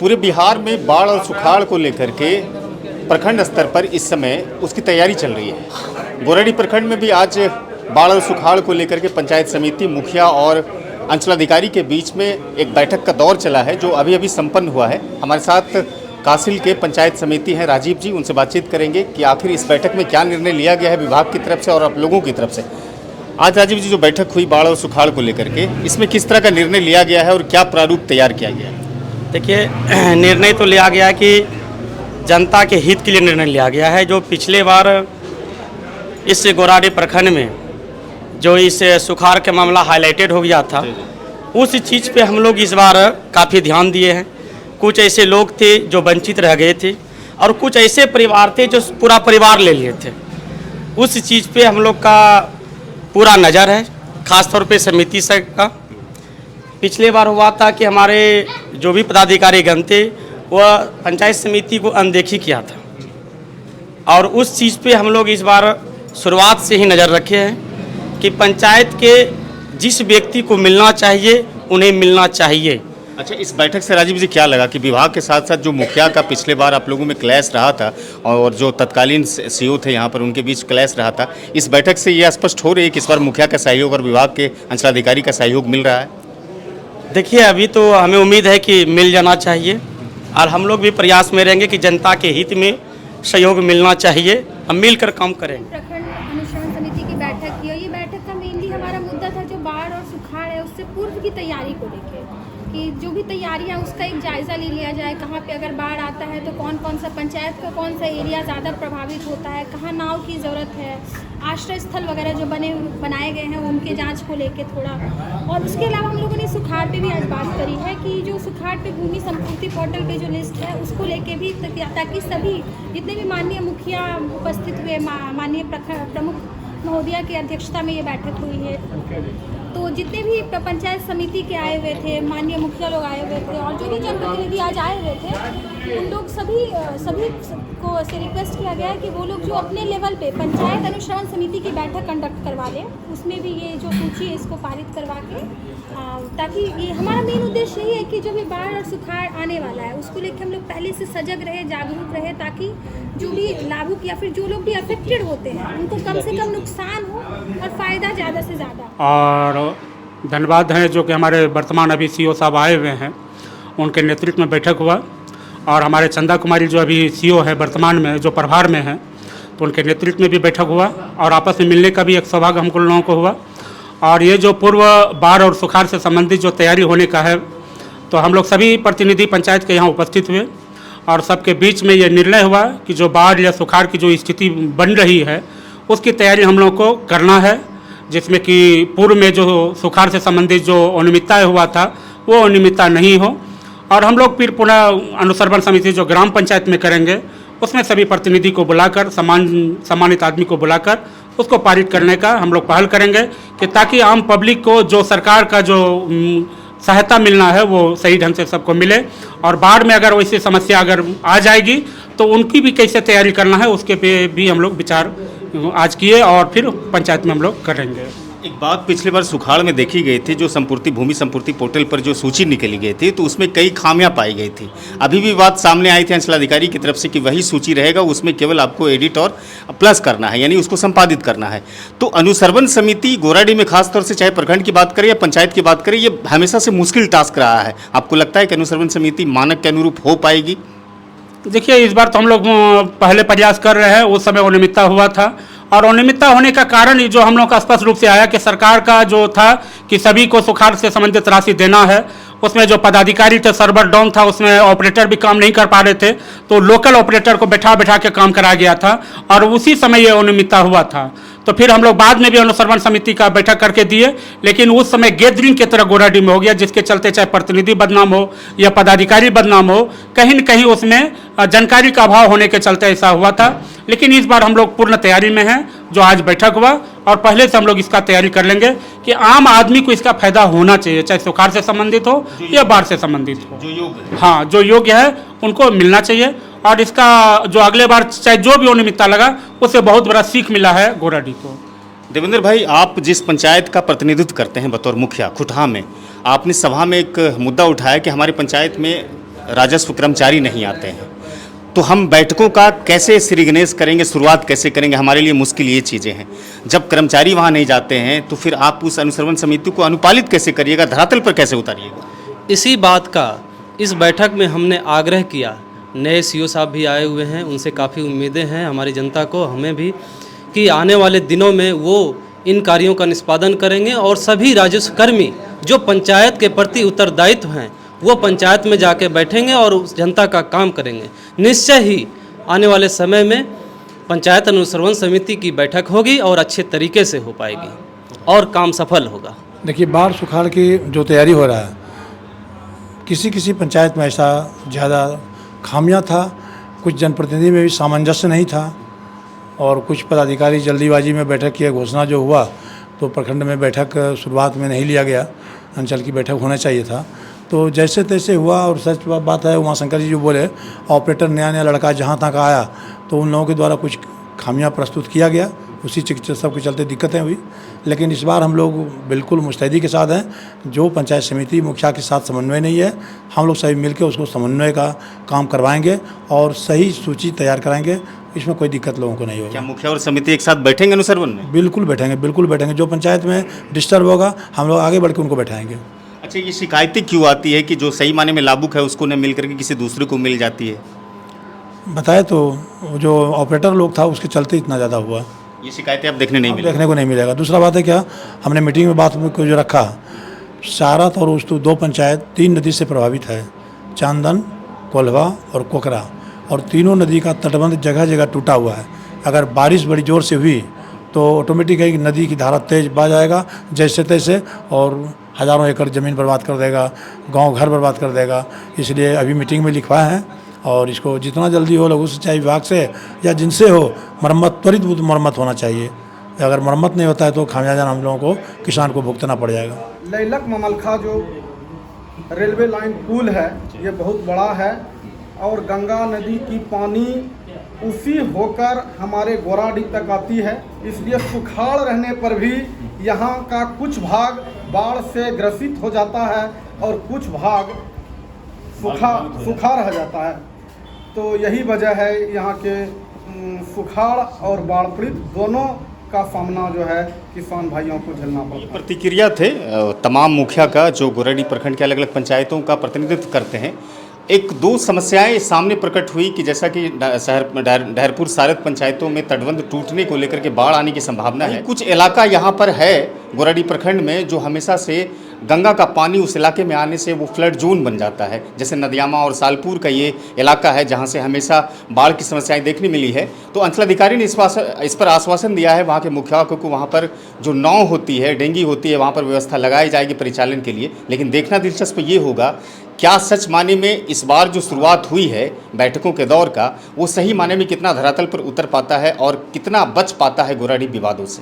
पूरे बिहार में बाढ़ और सुखाड़ को लेकर के प्रखंड स्तर पर इस समय उसकी तैयारी चल रही है। गोराडीह प्रखंड में भी आज बाढ़ और सुखाड़ को लेकर के पंचायत समिति, मुखिया और अंचलाधिकारी के बीच में एक बैठक का दौर चला है, जो अभी अभी संपन्न हुआ है। हमारे साथ कासिल के पंचायत समिति हैं राजीव जी, उनसे बातचीत करेंगे कि आखिर इस बैठक में क्या निर्णय लिया गया है विभाग की तरफ से और आप लोगों की तरफ से। आज राजीव जी, जो बैठक हुई बाढ़ और सुखाड़ को लेकर के, इसमें किस तरह का निर्णय लिया गया है और क्या प्रारूप तैयार किया गया है? देखिए, निर्णय तो लिया गया कि जनता के हित के लिए निर्णय लिया गया है। जो पिछले बार इस गोराडीह प्रखंड में जो इस सुखाड़ का मामला हाईलाइटेड हो गया था, उस चीज़ पे हम लोग इस बार काफ़ी ध्यान दिए हैं। कुछ ऐसे लोग थे जो वंचित रह गए थे और कुछ ऐसे परिवार थे जो पूरा परिवार ले लिए थे। उस चीज़ पे हम लोग का पूरा नज़र है, ख़ास तौर पे समिति से का। पिछले बार हुआ था कि हमारे जो भी पदाधिकारी गण थे वह पंचायत समिति को अनदेखी किया था, और उस चीज़ पे हम लोग इस बार शुरुआत से ही नज़र रखे हैं कि पंचायत के जिस व्यक्ति को मिलना चाहिए उन्हें मिलना चाहिए। अच्छा, इस बैठक से राजीव जी क्या लगा कि विभाग के साथ साथ जो मुखिया का पिछले बार आप लोगों में क्लैश रहा था और जो तत्कालीन सीओ थे यहाँ पर, उनके बीच क्लैश रहा था, इस बैठक से ये स्पष्ट हो रही है कि इस बार मुखिया का सहयोग और विभाग के अंचलाधिकारी का सहयोग मिल रहा है? देखिए, अभी तो हमें उम्मीद है कि मिल जाना चाहिए और हम लोग भी प्रयास में रहेंगे कि जनता के हित में सहयोग मिलना चाहिए। हम मिलकर काम करेंगे। प्रखंड अनुश्रवण समिति की बैठक की, और ये बैठक का मेनली हमारा मुद्दा था जो बाढ़ और सुखाड़ है उससे पूर्व की तैयारी को लेकर, कि जो भी तैयारियां उसका एक जायज़ा ले लिया जाए। कहाँ पे अगर बाढ़ आता है तो कौन कौन सा पंचायत का कौन सा एरिया ज़्यादा प्रभावित होता है, कहाँ नाव की ज़रूरत है, आश्रय स्थल वगैरह जो बनाए गए हैं उनके जांच को लेके थोड़ा। और उसके अलावा हम लोगों ने सुखाड़ पे भी आज बात करी है कि जो सुखाड़ पे भूमि संपूर्ति पोर्टल पे जो लिस्ट है उसको लेके भी, ताकि सभी जितने भी माननीय मुखिया उपस्थित हुए, माननीय प्रमुख महोदया की अध्यक्षता में ये बैठक हुई है, तो जितने भी पंचायत समिति के आए हुए थे, माननीय मुखिया लोग आए हुए थे और जो भी जनप्रतिनिधि आज आए हुए थे, उन लोग सभी को से रिक्वेस्ट किया गया है कि वो लोग जो अपने लेवल पे पंचायत अनुश्रवण समिति की बैठक कंडक्ट करवा लें, उसमें भी ये जो सूची है इसको पारित करवा के, ताकि ये हमारा मेन उद्देश्य यही है कि जो भी बाढ़ और सुखाड़ आने वाला है उसको लेकर हम लोग पहले से सजग रहे, जागरूक रहे, ताकि जो भी लाभुक या फिर जो लोग भी अफेक्टेड होते हैं उनको कम से कम नुकसान हो और फ़ायदा ज़्यादा से ज़्यादा। और धन्यवाद है जो कि हमारे वर्तमान अभी सीओ साहब आए हुए हैं, उनके नेतृत्व में बैठक हुआ, और हमारे चंदा कुमारी जो अभी सीओ है वर्तमान में, जो प्रभार में हैं, तो उनके नेतृत्व में भी बैठक हुआ और आपस में मिलने का भी एक सौभाग्य हमको लोगों को हुआ। और ये जो पूर्व बाढ़ और सुखाड़ से संबंधित जो तैयारी होने का है, तो हम लोग सभी प्रतिनिधि पंचायत के यहाँ उपस्थित हुए और सबके बीच में ये निर्णय हुआ कि जो बाढ़ या सुखाड़ की जो स्थिति बन रही है उसकी तैयारी हम लोग को करना है, जिसमें कि पूर्व में जो सुखाड़ से संबंधित जो अनियमितता हुआ था वो अनियमितता नहीं हो। और हम लोग फिर पुनः अनुश्रवण समिति जो ग्राम पंचायत में करेंगे उसमें सभी प्रतिनिधि को बुलाकर, सम्मानित आदमी को बुलाकर उसको पारित करने का हम लोग पहल करेंगे, कि ताकि आम पब्लिक को जो सरकार का जो सहायता मिलना है वो सही ढंग से सबको मिले। और बाढ़ में अगर वैसी समस्या अगर आ जाएगी तो उनकी भी कैसे तैयारी करना है उसके पे भी हम लोग विचार आज किए और फिर पंचायत में हम लोग करेंगे। एक बात पिछले बार सुखाड़ में देखी गई थी, जो भूमि संपूर्ति पोर्टल पर जो सूची निकली गई थी तो उसमें कई खामियां पाई गई थी। अभी भी बात सामने आई थी अंचलाधिकारी की तरफ से कि वही सूची रहेगा, उसमें केवल आपको एडिट और प्लस करना है, यानी उसको संपादित करना है। तो अनुश्रवण समिति गोराडीह में खासतौर से, चाहे प्रखंड की बात करें या पंचायत की बात करें, ये हमेशा से मुश्किल टास्क रहा है। आपको लगता है कि अनुश्रवण समिति मानक के अनुरूप हो पाएगी? देखिए, इस बार तो हम लोग पहले प्रयास कर रहे हैं, उस समय अनियमितता हुआ था, और अनियमितता होने का कारण जो हम लोग का स्पष्ट रूप से आया कि सरकार का जो था कि सभी को सुखाड़ से संबंधित राशि देना है, उसमें जो पदाधिकारी थे सर्वर डाउन था, उसमें ऑपरेटर भी काम नहीं कर पा रहे थे, तो लोकल ऑपरेटर को बैठा के काम कराया गया था और उसी समय ये अनियमितता हुआ था। तो फिर हम लोग बाद में भी अनुश्रवण समिति का बैठक करके दिए, लेकिन उस समय गैदरिंग की तरह गोराडीह में हो गया, जिसके चलते चाहे प्रतिनिधि बदनाम हो या पदाधिकारी बदनाम हो, कहीं न कहीं उसमें जानकारी का अभाव होने के चलते ऐसा हुआ था। लेकिन इस बार हम लोग पूर्ण तैयारी में हैं, जो आज बैठक हुआ, और पहले से हम लोग इसका तैयारी कर लेंगे कि आम आदमी को इसका फायदा होना चाहिए, चाहे सुखाड़ से संबंधित हो या बाढ़ से संबंधित हो। जो योग्य, हाँ, जो योग्य है उनको मिलना चाहिए। और इसका जो अगले बार चाहे जो भी अनियमितता लगा उससे बहुत बड़ा सीख मिला है गोराडीह को। देवेंद्र भाई, आप जिस पंचायत का प्रतिनिधित्व करते हैं बतौर मुखिया खुटहा में, आपने सभा में एक मुद्दा उठाया कि हमारी पंचायत में राजस्व कर्मचारी नहीं आते हैं, तो हम बैठकों का कैसे श्री गणेश करेंगे, शुरुआत कैसे करेंगे? हमारे लिए मुश्किल ये चीज़ें हैं। जब कर्मचारी वहाँ नहीं जाते हैं तो फिर आप उस अनुश्रवण समिति को अनुपालित कैसे करिएगा, धरातल पर कैसे उतारिएगा? इसी बात का इस बैठक में हमने आग्रह किया। नए सीओ साहब भी आए हुए हैं, उनसे काफ़ी उम्मीदें हैं हमारी जनता को, हमें भी, कि आने वाले दिनों में वो इन कार्यों का निष्पादन करेंगे और सभी राजस्व कर्मी जो पंचायत के प्रति उत्तरदायित्व हैं वो पंचायत में जाके बैठेंगे और उस जनता का काम करेंगे। निश्चय ही आने वाले समय में पंचायत अनुश्रवण समिति की बैठक होगी और अच्छे तरीके से हो पाएगी और काम सफल होगा। देखिए, बाढ़ सुखाड़ की जो तैयारी हो रहा है, किसी पंचायत में ऐसा ज़्यादा खामियां था, कुछ जनप्रतिनिधि में भी सामंजस्य नहीं था और कुछ पदाधिकारी जल्दीबाजी में बैठक की घोषणा जो हुआ तो प्रखंड में बैठक शुरुआत में नहीं लिया गया, अंचल की बैठक होना चाहिए था। तो जैसे तैसे हुआ और सच बात है, उमाशंकर जी जो बोले, ऑपरेटर नया लड़का जहाँ तक आया तो उन लोगों के द्वारा कुछ खामियां प्रस्तुत किया गया, उसी सब के चलते दिक्कतें हुई। लेकिन इस बार हम लोग बिल्कुल मुस्तैदी के साथ हैं। जो पंचायत समिति मुखिया के साथ समन्वय नहीं है, हम लोग सभी मिलकर उसको समन्वय का काम करवाएंगे और सही सूची तैयार कराएंगे। इसमें कोई दिक्कत लोगों को नहीं होगी। क्या मुखिया और समिति एक साथ बैठेंगे अनुश्रवण में? बिल्कुल बैठेंगे। जो पंचायत में डिस्टर्ब होगा हम लोग आगे बढ़ के उनको बैठाएंगे। अच्छा, ये शिकायतें क्यों आती है कि जो सही माने में लाभुक है उसको न मिल करके किसी दूसरे को मिल जाती है? बताए तो जो ऑपरेटर लोग था उसके चलते इतना ज़्यादा हुआ। ये शिकायतें अब देखने को नहीं मिलेगा। दूसरा बात है क्या, हमने मीटिंग में बात को जो रखा, सारत और उस्तु 2 पंचायत 3 नदी से प्रभावित है, चांदन, कोल्हवा और कोकरा, और तीनों नदी का तटबंध जगह जगह टूटा हुआ है। अगर बारिश बड़ी ज़ोर से हुई तो ऑटोमेटिक नदी की धारा तेज बह जाएगा जैसे तैसे, और हज़ारों एकड़ ज़मीन बर्बाद कर देगा, गांव घर बर्बाद कर देगा। इसलिए अभी मीटिंग में लिखवाया है और इसको जितना जल्दी हो लघु सिंचाई विभाग से या जिनसे हो त्वरित मरम्मत होना चाहिए। अगर मरम्मत नहीं होता है तो खामियाजा हम लोगों को, किसान को भुगतना पड़ जाएगा। लैलक ममलखा जो रेलवे लाइन पुल है ये बहुत बड़ा है और गंगा नदी की पानी उसी होकर हमारे गोराडी तक आती है। इसलिए सुखाड़ रहने पर भी यहाँ का कुछ भाग बाढ़ से ग्रसित हो जाता है और कुछ भाग सूखा रह जाता है। तो यही वजह है यहाँ के सुखाड़ और बाढ़ पीड़ित दोनों का सामना जो है किसान भाइयों को झेलना पड़ता है। प्रतिक्रिया थे तमाम मुखिया का जो गोराडी प्रखंड के अलग अलग पंचायतों का प्रतिनिधित्व करते हैं। 1-2 समस्याएं सामने प्रकट हुई कि जैसा कि डहरपुर सारत पंचायतों में तटबंध टूटने को लेकर के बाढ़ आने की संभावना है। कुछ इलाका यहाँ पर है गोराडी प्रखंड में जो हमेशा से गंगा का पानी उस इलाके में आने से वो फ्लड जोन बन जाता है, जैसे नदियामा और सालपुर का ये इलाका है जहाँ से हमेशा बाढ़ की समस्याएं देखने मिली है। तो अंचलाधिकारी ने इस पर आश्वासन दिया है वहाँ के मुखिया को वहाँ पर जो नाव होती है, डेंगी होती है, वहाँ पर व्यवस्था लगाई जाएगी परिचालन के लिए। लेकिन देखना दिलचस्प ये होगा क्या सच माने में इस बार जो शुरुआत हुई है बैठकों के दौर का, वो सही माने में कितना धरातल पर उतर पाता है और कितना बच पाता है गोराडी विवादों से।